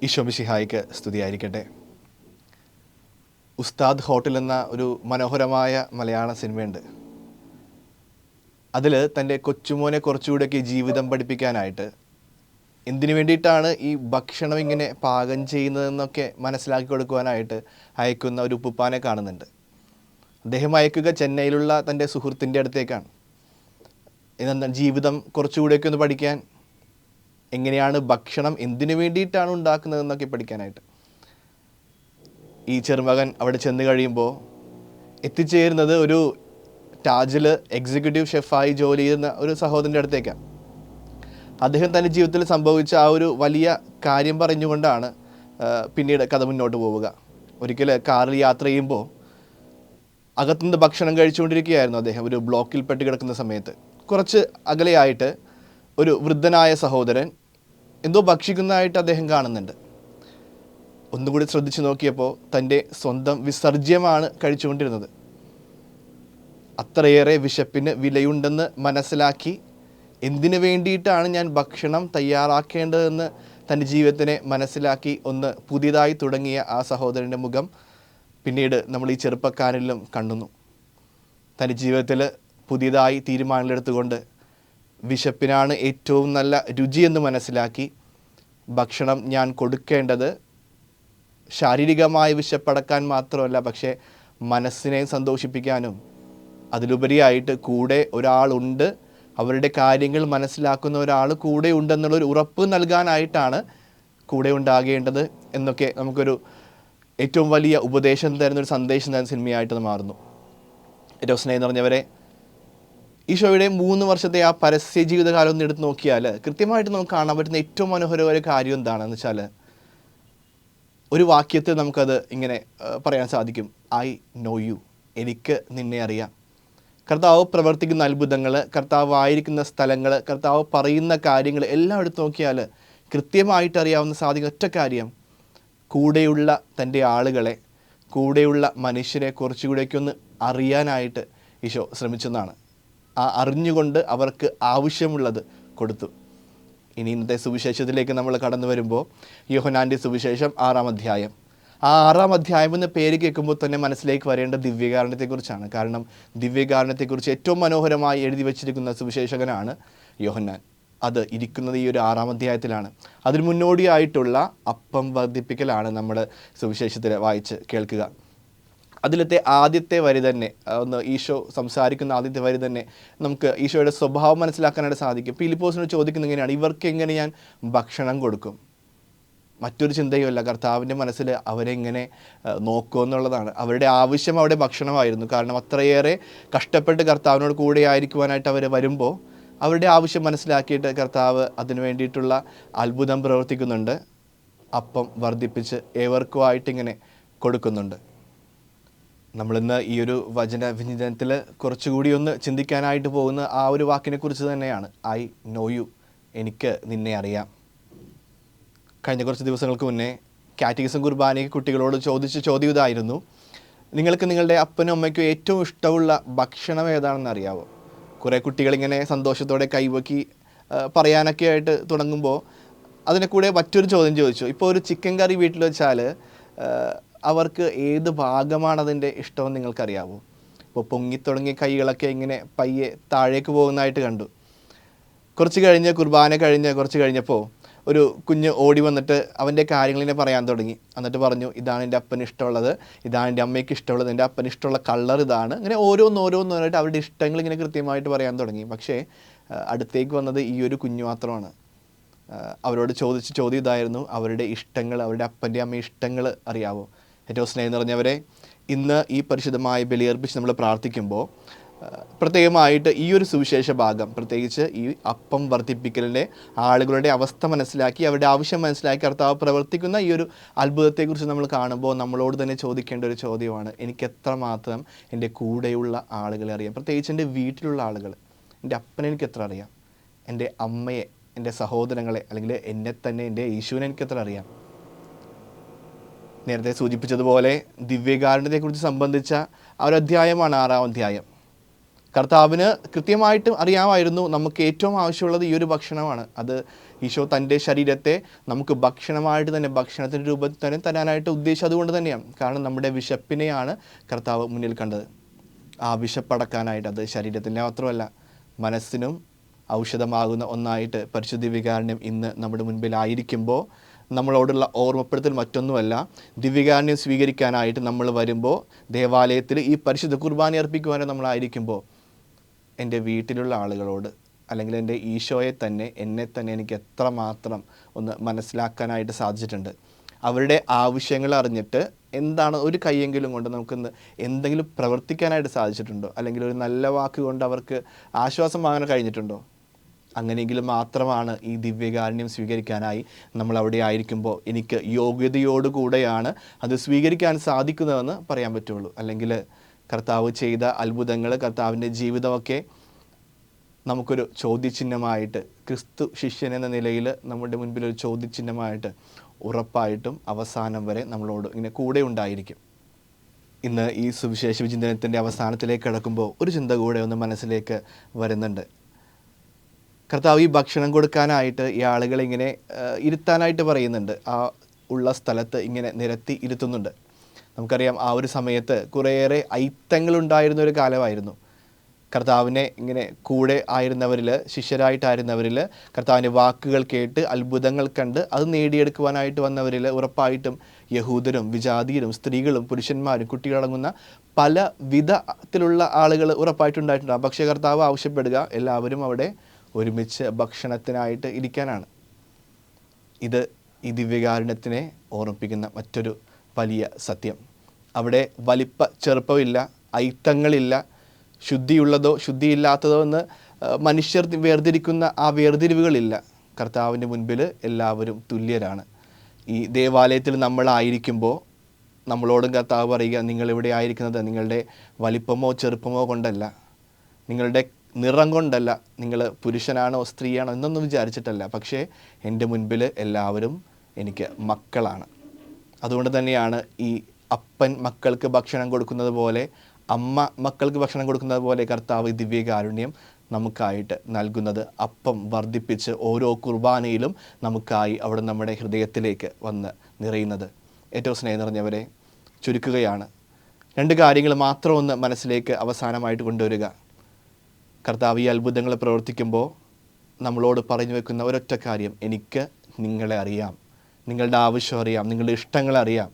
ഈശോ മിശിഹായ്ക്ക് സ്തുതിയായിരിക്കട്ടെ. ഉസ്താദ് ഹോട്ടൽ എന്ന ഒരു മനോഹരമായ മലയാള സിനിമയുണ്ട്. അതിൽ തൻ്റെ കൊച്ചുമോനെ കുറച്ചുകൂടെയൊക്കെ ജീവിതം പഠിപ്പിക്കാനായിട്ട് എന്തിനു വേണ്ടിയിട്ടാണ് ഈ ഭക്ഷണം ഇങ്ങനെ പാകം ചെയ്യുന്നതെന്നൊക്കെ മനസ്സിലാക്കി കൊടുക്കുവാനായിട്ട് അയക്കുന്ന ഒരു ഉപ്പുപ്പാനെ കാണുന്നുണ്ട്. അദ്ദേഹം അയക്കുക ചെന്നൈയിലുള്ള തൻ്റെ സുഹൃത്തിൻ്റെ അടുത്തേക്കാണ്. ഇതെന്താ ജീവിതം കുറച്ചുകൂടെയൊക്കെ ഒന്ന് പഠിക്കാൻ, എങ്ങനെയാണ് ഭക്ഷണം എന്തിനു വേണ്ടിയിട്ടാണ് ഉണ്ടാക്കുന്നതെന്നൊക്കെ പഠിക്കാനായിട്ട്. ഈ ചെറുമകൻ അവിടെ ചെന്ന് കഴിയുമ്പോൾ എത്തിച്ചേരുന്നത് ഒരു താജിൽ എക്സിക്യൂട്ടീവ് ഷെഫായി ജോലി ചെയ്യുന്ന ഒരു സഹോദരൻ്റെ അടുത്തേക്കാണ്. അദ്ദേഹം തൻ്റെ ജീവിതത്തിൽ സംഭവിച്ച ആ ഒരു വലിയ കാര്യം പറഞ്ഞുകൊണ്ടാണ് പിന്നീട് കഥ മുന്നോട്ട് പോവുക. ഒരിക്കൽ കാറിൽ യാത്ര ചെയ്യുമ്പോൾ അകത്തുനിന്ന് ഭക്ഷണം കഴിച്ചുകൊണ്ടിരിക്കുകയായിരുന്നു അദ്ദേഹം. ഒരു ബ്ലോക്കിൽ പെട്ട് കിടക്കുന്ന സമയത്ത് കുറച്ച് അകലെയായിട്ട് ഒരു വൃദ്ധനായ സഹോദരൻ എന്തോ ഭക്ഷിക്കുന്നതായിട്ട് അദ്ദേഹം കാണുന്നുണ്ട്. ഒന്നുകൂടി ശ്രദ്ധിച്ചു നോക്കിയപ്പോൾ തൻ്റെ സ്വന്തം വിസർജ്യമാണ് കഴിച്ചുകൊണ്ടിരുന്നത്. അത്രയേറെ വിശപ്പിന് വിലയുണ്ടെന്ന് മനസ്സിലാക്കി എന്തിനു വേണ്ടിയിട്ടാണ് ഞാൻ ഭക്ഷണം തയ്യാറാക്കേണ്ടതെന്ന് തൻ്റെ ജീവിതത്തിനെ മനസ്സിലാക്കി ഒന്ന് പുതിയതായി തുടങ്ങിയ ആ സഹോദരൻ്റെ മുഖം പിന്നീട് നമ്മൾ ഈ ചെറുപ്പക്കാരിലും കണ്ടുന്നു. തൻ്റെ ജീവിതത്തിൽ പുതിയതായി തീരുമാനങ്ങളെടുത്തുകൊണ്ട് വിശപ്പിനാണ് ഏറ്റവും നല്ല രുചിയെന്ന് മനസ്സിലാക്കി ഭക്ഷണം ഞാൻ കൊടുക്കേണ്ടത് ശാരീരികമായ വിശപ്പടക്കാൻ മാത്രമല്ല, പക്ഷേ മനസ്സിനെ സന്തോഷിപ്പിക്കാനും അതിലുപരിയായിട്ട് കൂടെ ഒരാളുണ്ട്, അവരുടെ കാര്യങ്ങൾ മനസ്സിലാക്കുന്ന ഒരാൾ കൂടെ ഉണ്ടെന്നുള്ളൊരു ഉറപ്പ് നൽകാനായിട്ടാണ് കൂടെ ഉണ്ടാകേണ്ടത് എന്നൊക്കെ നമുക്കൊരു ഏറ്റവും വലിയ ഉപദേശം തരുന്നൊരു സന്ദേശം തരുന്ന സിനിമയായിട്ട് മാറുന്നു. ഏറ്റവും സ്നേഹം നിറഞ്ഞവരെ, ഈ ഷോയുടെ 3 വർഷത്തെ ആ പരസ്യ ജീവിതകാലം ഒന്ന് എടുത്ത് നോക്കിയാൽ കൃത്യമായിട്ട് നമുക്ക് കാണാൻ പറ്റുന്ന ഏറ്റവും മനോഹരമായ കാര്യം എന്താണെന്ന് വെച്ചാൽ, ഒരു വാക്യത്തിൽ നമുക്കത് ഇങ്ങനെ പറയാൻ സാധിക്കും: ഐ നോ യു, എനിക്ക് നിന്നെ അറിയാം. കർത്താവ് പ്രവർത്തിക്കുന്ന അത്ഭുതങ്ങൾ, കർത്താവ് ആയിരിക്കുന്ന സ്ഥലങ്ങൾ, കർത്താവ് പറയുന്ന കാര്യങ്ങൾ എല്ലാം എടുത്ത് നോക്കിയാൽ കൃത്യമായിട്ട് അറിയാവുന്ന സാധിക്കുന്ന ഒറ്റ കാര്യം, കൂടെയുള്ള തൻ്റെ ആളുകളെ, കൂടെയുള്ള മനുഷ്യരെ കുറച്ചുകൂടെയൊക്കെ ഒന്ന് അറിയാനായിട്ട് ഈശോ ശ്രമിച്ചെന്നാണ്. ആ അറിഞ്ഞുകൊണ്ട് അവർക്ക് ആവശ്യമുള്ളത് കൊടുത്തു. ഇനി ഇന്നത്തെ സുവിശേഷത്തിലേക്ക് നമ്മൾ കടന്നു വരുമ്പോൾ യോഹന്നാൻ്റെ സുവിശേഷം 6-ാം അധ്യായം. ആ 6-ാം അധ്യായം എന്ന പേര് കേൾക്കുമ്പോൾ തന്നെ മനസ്സിലേക്ക് വരേണ്ട ദിവ്യകാരുണ്യത്തെക്കുറിച്ചാണ്. കാരണം ദിവ്യകാരുണ്യത്തെക്കുറിച്ച് ഏറ്റവും മനോഹരമായി എഴുതി വച്ചിരിക്കുന്ന സുവിശേഷകനാണ് യോഹന്നാൻ. അത് ഇരിക്കുന്നത് ഈ ഒരു 6-ാം അധ്യായത്തിലാണ്. അതിന് മുന്നോടിയായിട്ടുള്ള അപ്പം വർദ്ധിപ്പിക്കലാണ് നമ്മൾ സുവിശേഷത്തിൽ വായിച്ച് കേൾക്കുക. അതിലത്തെ ആദ്യത്തെ വരി തന്നെ, ഒന്ന് ഈശോ സംസാരിക്കുന്ന ആദ്യത്തെ വരി തന്നെ നമുക്ക് ഈശോയുടെ സ്വഭാവം മനസ്സിലാക്കാനായിട്ട് സാധിക്കും. ഫിലിപ്പോസിനോട് ചോദിക്കുന്നത് എങ്ങനെയാണ്, ഇവർക്ക് എങ്ങനെ ഞാൻ ഭക്ഷണം കൊടുക്കും? മറ്റൊരു ചിന്തയുമല്ല, കർത്താവിൻ്റെ മനസ്സിൽ അവരെങ്ങനെ നോക്കുമെന്നുള്ളതാണ്. അവരുടെ ആവശ്യം അവിടെ ഭക്ഷണമായിരുന്നു. കാരണം അത്രയേറെ കഷ്ടപ്പെട്ട് കർത്താവിനോട് കൂടെ ആയിരിക്കുവാനായിട്ട് അവർ വരുമ്പോൾ അവരുടെ ആവശ്യം മനസ്സിലാക്കിയിട്ട് കർത്താവ് അതിനു വേണ്ടിയിട്ടുള്ള അത്ഭുതം പ്രവർത്തിക്കുന്നുണ്ട്. അപ്പം വർദ്ധിപ്പിച്ച് ഏവർക്കുമായിട്ടിങ്ങനെ കൊടുക്കുന്നുണ്ട്. നമ്മളിന്ന് ഈ ഒരു വചന വിചിന്തനത്തിൽ കുറച്ചുകൂടി ഒന്ന് ചിന്തിക്കാനായിട്ട് പോകുന്ന ആ ഒരു വാക്കിനെക്കുറിച്ച് തന്നെയാണ്. ഐ നോ യു, എനിക്ക് നിന്നെ അറിയാം. കഴിഞ്ഞ കുറച്ച് ദിവസങ്ങൾക്ക് മുന്നേ കാറ്റഗിസം കുർബാനയ്ക്ക് കുട്ടികളോട് ചോദിച്ച ചോദ്യം ഇതായിരുന്നു: നിങ്ങൾക്ക് നിങ്ങളുടെ അപ്പനും അമ്മയ്ക്കും ഏറ്റവും ഇഷ്ടമുള്ള ഭക്ഷണം ഏതാണെന്ന് അറിയാമോ? കുറേ കുട്ടികളിങ്ങനെ സന്തോഷത്തോടെ കൈവക്കി പറയാനൊക്കെ ആയിട്ട് തുടങ്ങുമ്പോൾ അതിനെ കൂടെ മറ്റൊരു ചോദ്യം ചോദിച്ചു. ഇപ്പോൾ ഒരു ചിക്കൻ കറി വീട്ടിൽ വെച്ചാൽ അവർക്ക് ഏത് ഭാഗമാണ് അതിൻ്റെ ഇഷ്ടമെന്ന് നിങ്ങൾക്കറിയാമോ? ഇപ്പോൾ പൊങ്ങിത്തുടങ്ങിയ കൈകളൊക്കെ ഇങ്ങനെ പയ്യെ താഴേക്ക് പോകുന്നതായിട്ട് കണ്ടു. കുർബാന കുറച്ച് കഴിഞ്ഞപ്പോൾ ഒരു കുഞ്ഞ് ഓടി വന്നിട്ട് അവൻ്റെ കാര്യങ്ങളിങ്ങനെ പറയാൻ തുടങ്ങി. എന്നിട്ട് പറഞ്ഞു, ഇതാണ് എൻ്റെ അപ്പന് ഇഷ്ടമുള്ളത്, ഇതാണ് എൻ്റെ അമ്മയ്ക്ക് ഇഷ്ടമുള്ളത്, എൻ്റെ അപ്പന് ഇഷ്ടമുള്ള കളർ ഇതാണ്. അങ്ങനെ ഓരോന്നോരോന്നായിട്ട് അവരുടെ ഇഷ്ടങ്ങൾ ഇങ്ങനെ കൃത്യമായിട്ട് പറയാൻ തുടങ്ങി. പക്ഷേ അടുത്തേക്ക് വന്നത് ഈ ഒരു കുഞ്ഞു മാത്രമാണ്. അവരോട് ചോദിച്ച ചോദ്യം ഇതായിരുന്നു: അവരുടെ ഇഷ്ടങ്ങൾ, അവരുടെ അപ്പൻ്റെ അമ്മ ഇഷ്ടങ്ങൾ അറിയാവോ? ഏറ്റവും സ്നേഹം നിറഞ്ഞവരെ, ഇന്ന് ഈ പരിശുദ്ധമായ ബലിയർപ്പിച്ച് നമ്മൾ പ്രാർത്ഥിക്കുമ്പോൾ പ്രത്യേകമായിട്ട് ഈ ഒരു സുവിശേഷ ഭാഗം, പ്രത്യേകിച്ച് ഈ അപ്പം വർദ്ധിപ്പിക്കലിൻ്റെ ആളുകളുടെ അവസ്ഥ മനസ്സിലാക്കി അവരുടെ ആവശ്യം മനസ്സിലാക്കി കർത്താവ് പ്രവർത്തിക്കുന്ന ഈ ഒരു അത്ഭുതത്തെക്കുറിച്ച് നമ്മൾ കാണുമ്പോൾ നമ്മളോട് തന്നെ ചോദിക്കേണ്ട ഒരു ചോദ്യമാണ്: എനിക്ക് എത്രമാത്രം എൻ്റെ കൂടെയുള്ള ആളുകളെ അറിയാം? പ്രത്യേകിച്ച് എൻ്റെ വീട്ടിലുള്ള ആളുകൾ. എൻ്റെ അപ്പനെ എനിക്ക് എത്ര അറിയാം? എൻ്റെ അമ്മയെ, എൻ്റെ സഹോദരങ്ങളെ, അല്ലെങ്കിൽ എന്നെ തന്നെ, എൻ്റെ യേശുവിനെ എനിക്കെത്ര അറിയാം? നേരത്തെ സൂചിപ്പിച്ചതുപോലെ ദിവ്യകാരുണ്യത്തെക്കുറിച്ച് സംബന്ധിച്ച ആ ഒരു അധ്യായമാണ് 6-ാം അധ്യായം. കർത്താവിന് കൃത്യമായിട്ടും അറിയാമായിരുന്നു നമുക്ക് ഏറ്റവും ആവശ്യമുള്ളത് ഈ ഒരു ഭക്ഷണമാണ്. അത് ഈശോ തൻ്റെ ശരീരത്തെ നമുക്ക് ഭക്ഷണമായിട്ട് തന്നെ, ഭക്ഷണത്തിൻ്റെ രൂപത്തിൽ തന്നെ തരാനായിട്ട് ഉദ്ദേശിച്ചത് അതുകൊണ്ട് തന്നെയാണ്. കാരണം നമ്മുടെ വിശപ്പിനെയാണ് കർത്താവ് മുന്നിൽ കണ്ടത്. ആ വിശപ്പടക്കാനായിട്ട്, അത് ശരീരത്തിൻ്റെ മാത്രമല്ല മനസ്സിനും ഔഷധമാകുന്ന ഒന്നായിട്ട് പരിശുദ്ധ ദിവ്യകാരുണ്യം ഇന്ന് നമ്മുടെ മുൻപിലായിരിക്കുമ്പോൾ നമ്മളോടുള്ള ഓർമ്മപ്പെടുത്തൽ മറ്റൊന്നുമല്ല. ദിവ്യകാരുണ്യം സ്വീകരിക്കാനായിട്ട് നമ്മൾ വരുമ്പോൾ ദേവാലയത്തിൽ ഈ പരിശുദ്ധ കുർബാന അർപ്പിക്കുവാനോ നമ്മളായിരിക്കുമ്പോൾ എൻ്റെ വീട്ടിലുള്ള ആളുകളോട്, അല്ലെങ്കിൽ എൻ്റെ ഈശോയെ തന്നെ, എന്നെ തന്നെ എനിക്ക് എത്രമാത്രം ഒന്ന് മനസ്സിലാക്കാനായിട്ട് സാധിച്ചിട്ടുണ്ട്. അവരുടെ ആവശ്യങ്ങൾ അറിഞ്ഞിട്ട് എന്താണ് ഒരു കൈയെങ്കിലും കൊണ്ട് നമുക്കൊന്ന് എന്തെങ്കിലും പ്രവർത്തിക്കാനായിട്ട് സാധിച്ചിട്ടുണ്ടോ? അല്ലെങ്കിൽ ഒരു നല്ല വാക്ക് കൊണ്ട് അവർക്ക് ആശ്വാസം വാങ്ങാൻ കഴിഞ്ഞിട്ടുണ്ടോ? അങ്ങനെയെങ്കിലും മാത്രമാണ് ഈ ദിവ്യകാരുണ്യം സ്വീകരിക്കാനായി നമ്മൾ അവിടെ ആയിരിക്കുമ്പോൾ എനിക്ക് യോഗ്യതയോടുകൂടെയാണ് അത് സ്വീകരിക്കാൻ സാധിക്കുന്നതെന്ന് പറയാൻ പറ്റുള്ളൂ. അല്ലെങ്കിൽ കർത്താവ് ചെയ്ത അത്ഭുതങ്ങൾ, കർത്താവിൻ്റെ ജീവിതമൊക്കെ നമുക്കൊരു ചോദ്യചിഹ്നമായിട്ട്, ക്രിസ്തു ശിഷ്യൻ എന്ന നിലയിൽ നമ്മുടെ മുൻപിലൊരു ചോദ്യചിഹ്നമായിട്ട് ഉറപ്പായിട്ടും അവസാനം വരെ നമ്മളോട് ഇങ്ങനെ കൂടെ ഉണ്ടായിരിക്കും. ഇന്ന് ഈ സുവിശേഷ വിചിന്തനത്തിൻ്റെ അവസാനത്തിലേക്ക് കടക്കുമ്പോൾ ഒരു ചിന്ത കൂടെ ഒന്ന് മനസ്സിലേക്ക് വരുന്നുണ്ട്. കർത്താവ് ഈ ഭക്ഷണം കൊടുക്കാനായിട്ട് ഈ ആളുകളെ ഇങ്ങനെ ഇരുത്താനായിട്ട് പറയുന്നുണ്ട്. ആ ഉള്ള സ്ഥലത്ത് ഇങ്ങനെ നിരത്തി ഇരുത്തുന്നുണ്ട്. നമുക്കറിയാം ആ ഒരു സമയത്ത് കുറേയേറെ ഐത്തങ്ങളുണ്ടായിരുന്ന ഒരു കാലമായിരുന്നു. കർത്താവിനെ ഇങ്ങനെ കൂടെ ആയിരുന്നവരിൽ, ശിഷ്യരായിട്ടായിരുന്നവരിൽ, കർത്താവിൻ്റെ വാക്കുകൾ കേട്ട് അത്ഭുതങ്ങൾ കണ്ട് അത് നേടിയെടുക്കുവാനായിട്ട് വന്നവരിൽ ഉറപ്പായിട്ടും യഹൂദരും വിജാതീയരും സ്ത്രീകളും പുരുഷന്മാരും കുട്ടികളടങ്ങുന്ന പല വിധത്തിലുള്ള ആളുകൾ ഉറപ്പായിട്ടുണ്ടായിട്ടുണ്ടാകും. പക്ഷേ കർത്താവ് ആവശ്യപ്പെടുക എല്ലാവരും അവിടെ ഒരുമിച്ച് ഭക്ഷണത്തിനായിട്ട് ഇരിക്കാനാണ്. ഇത് ഈ ദിവ്യകാരുണ്യത്തിനെ ഓർമ്മിപ്പിക്കുന്ന മറ്റൊരു വലിയ സത്യം. അവിടെ വലിപ്പ ചെറുപ്പമില്ല, ഐത്തങ്ങളില്ല, ശുദ്ധിയുള്ളതോ ശുദ്ധിയില്ലാത്തതോ എന്ന് മനുഷ്യർ വേർതിരിക്കുന്ന ആ വേർതിരിവുകളില്ല. കർത്താവിൻ്റെ മുൻപിൽ എല്ലാവരും തുല്യരാണ്. ഈ ദേവാലയത്തിൽ നമ്മളായിരിക്കുമ്പോൾ നമ്മളോടും കർത്താവ് പറയുക, നിങ്ങളിവിടെ ആയിരിക്കുന്നത് നിങ്ങളുടെ വലിപ്പമോ ചെറുപ്പമോ കൊണ്ടല്ല, നിങ്ങളുടെ നിറം കൊണ്ടല്ല, നിങ്ങൾ പുരുഷനാണോ സ്ത്രീയാണോ എന്നൊന്നും വിചാരിച്ചിട്ടല്ല, പക്ഷേ എൻ്റെ മുൻപിൽ എല്ലാവരും എനിക്ക് മക്കളാണ്. അതുകൊണ്ട് തന്നെയാണ് ഈ അപ്പൻ മക്കൾക്ക് ഭക്ഷണം കൊടുക്കുന്നത് പോലെ, അമ്മ മക്കൾക്ക് ഭക്ഷണം കൊടുക്കുന്നത് പോലെ കർത്താവ് ദിവ്യകാരുണ്യം നമുക്കായിട്ട് നൽകുന്നത്. അപ്പം വർദ്ധിപ്പിച്ച് ഓരോ കുർബാനയിലും നമുക്കായി അവിടെ നമ്മുടെ ഹൃദയത്തിലേക്ക് വന്ന് നിറയുന്നത്. ഏറ്റവും സ്നേഹം നിറഞ്ഞവരെ, ചുരുക്കുകയാണ്. 2 കാര്യങ്ങൾ മാത്രം ഒന്ന് മനസ്സിലേക്ക് അവസാനമായിട്ട് കൊണ്ടുവരിക. കർത്താവ് ഈ അത്ഭുതങ്ങൾ പ്രവർത്തിക്കുമ്പോൾ നമ്മളോട് പറഞ്ഞു വെക്കുന്ന ഒരൊറ്റ കാര്യം, എനിക്ക് നിങ്ങളെ അറിയാം, നിങ്ങളുടെ ആവശ്യം അറിയാം, നിങ്ങളുടെ ഇഷ്ടങ്ങളറിയാം.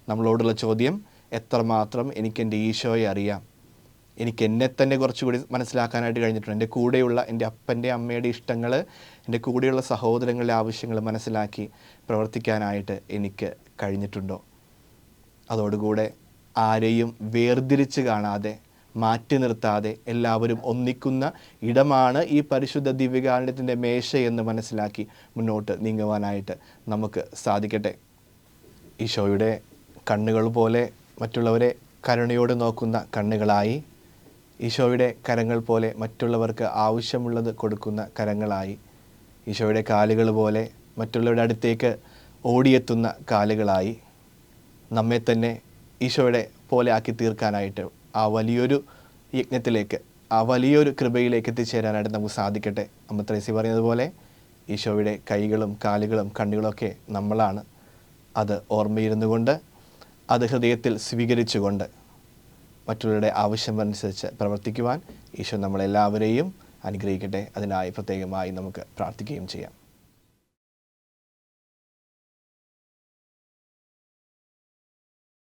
നമ്മളോടുള്ള ചോദ്യം, എത്രമാത്രം എനിക്ക് എൻ്റെ ഈശോയെ അറിയാം, എനിക്ക് എന്നെ തന്നെ കുറച്ചുകൂടി മനസ്സിലാക്കാനായിട്ട് കഴിഞ്ഞിട്ടുണ്ട്. എൻ്റെ കൂടെയുള്ള എൻ്റെ അപ്പൻ്റെ അമ്മയുടെ ഇഷ്ടങ്ങൾ, എൻ്റെ കൂടെയുള്ള സഹോദരങ്ങളുടെ ആവശ്യങ്ങൾ മനസ്സിലാക്കി പ്രവർത്തിക്കാനായിട്ട് എനിക്ക് കഴിഞ്ഞിട്ടുണ്ടോ? അതോടുകൂടെ ആരെയും വേർതിരിച്ച് കാണാതെ, മാറ്റി നിർത്താതെ എല്ലാവരും ഒന്നിക്കുന്ന ഇടമാണ് ഈ പരിശുദ്ധ ദിവ്യകാരുണ്യത്തിൻ്റെ മേശയെന്ന് മനസ്സിലാക്കി മുന്നോട്ട് നീങ്ങുവാനായിട്ട് നമുക്ക് സാധിക്കട്ടെ. ഈശോയുടെ കണ്ണുകൾ പോലെ മറ്റുള്ളവരെ കരുണയോടെ നോക്കുന്ന കണ്ണുകളായി, ഈശോയുടെ കരങ്ങൾ പോലെ മറ്റുള്ളവർക്ക് ആവശ്യമുള്ളത് കൊടുക്കുന്ന കരങ്ങളായി, ഈശോയുടെ കാലുകൾ പോലെ മറ്റുള്ളവരുടെ അടുത്തേക്ക് ഓടിയെത്തുന്ന കാലുകളായി നമ്മെ തന്നെ ഈശോയുടെ പോലെ ആക്കി തീർക്കാനായിട്ട് ആ വലിയൊരു യജ്ഞത്തിലേക്ക്, ആ വലിയൊരു കൃപയിലേക്ക് എത്തിച്ചേരാനായിട്ട് നമുക്ക് സാധിക്കട്ടെ. അമ്മ ത്രേസ്യ പറയുന്നത് പോലെ ഈശോയുടെ കൈകളും കാലുകളും കണ്ണുകളൊക്കെ നമ്മളാണ്. അത് ഓർമ്മയിരുന്നു കൊണ്ട്, അത് ഹൃദയത്തിൽ സ്വീകരിച്ചുകൊണ്ട് മറ്റുള്ളവരുടെ ആവശ്യമനുസരിച്ച് പ്രവർത്തിക്കുവാൻ ഈശോ നമ്മളെല്ലാവരെയും അനുഗ്രഹിക്കട്ടെ. അതിനായി പ്രത്യേകമായി നമുക്ക് പ്രാർത്ഥിക്കുകയും ചെയ്യാം.